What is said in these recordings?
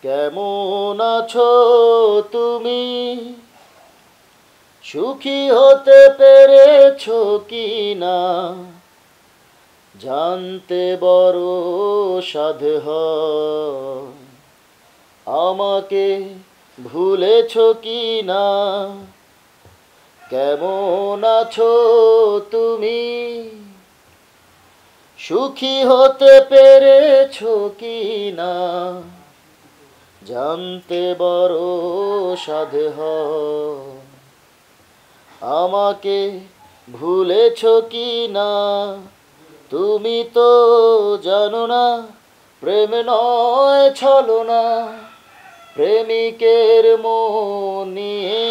কেমন আছো তুমি? সুখী হতে পেরেছো কি না? জানতে বড় সাধ হয়। আমাকে ভুলেছো কি না? কেমন আছো তুমি? সুখী হতে পেরেছো কি না? জানতে বড় সাধ হয়। আমাকে ভুলেছো কি না? তুমি তো জানো না, প্রেম নয় ছলনা, প্রেমিকের মন নিয়ে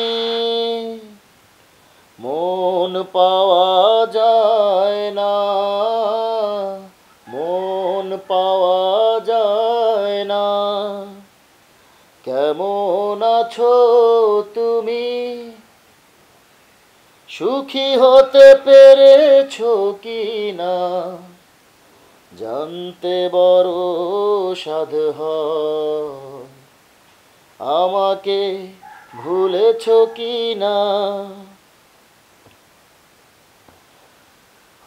মন পাওয়া যায় না, মন পাওয়া যায় না। কেমন আছো তুমি? সুখী হতে পেরেছো কি না? জানতে বড় সাধ হয়। আমাকে ভুলেছো কি না?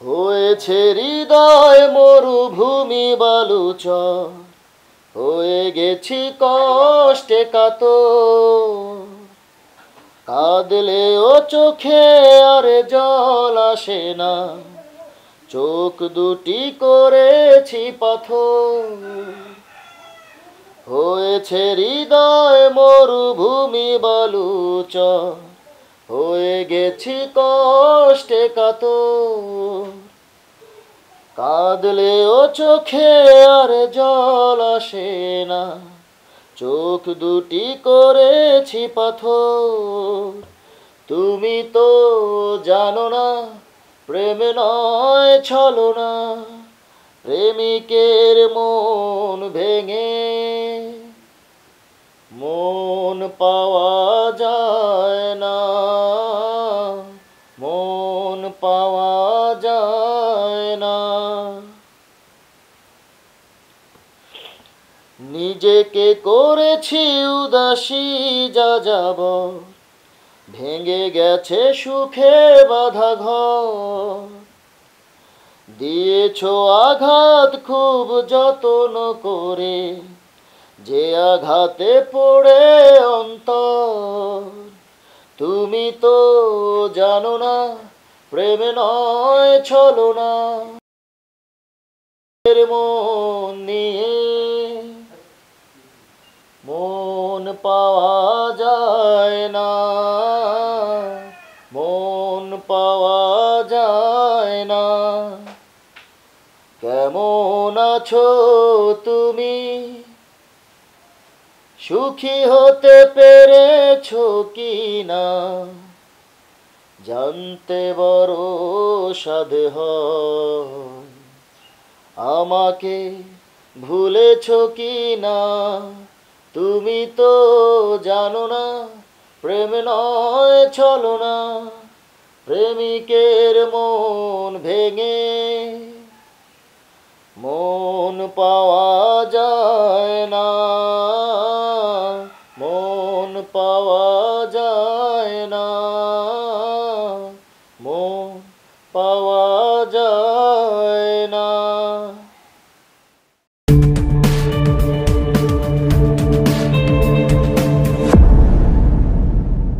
হয়েছে হৃদয় মরুভূমি বালুচর, হয়ে গেছি কষ্টে কাতর। কাঁদলেও চোখে আর জল আসে না, চোখ দুটি করেছি পাথর। হয়েছে হৃদয় মরুভূমি বালুচর, হয়ে গেছি কষ্টে কাতর। কাঁদলেও চোখে আর জল আসে না, চোখ দুটি করেছি পাথর। তুমি তো জানো না, প্রেম নয় ছলনা, প্রেমিকের মন ভেঙে মন পাওয়া যায় না, মন পাওয়া যায় না। নিজেকে করেছি উদাসী যাযাবর, ভেঙে গেছে সুখে বাঁধা ঘর। দিয়েছো আঘাত খুব যত্ন করে, যে আঘাতে পড়ে অন্তর। তুমি তো জানো না, প্রেম নয় ছলনা, মন নিয়ে মন পাওয়া যায় না, মন পাওয়া যায় না। কেমন আছো তুমি? সুখী হতে পেরেছো কি না? জানতে বড় সাধ হয়। আমাকে ভুলেছো কি না? তুমি তো জানো না, প্রেম নয় ছলনা, প্রেমিকের মন ভেঙে মন পাওয়া যায় না।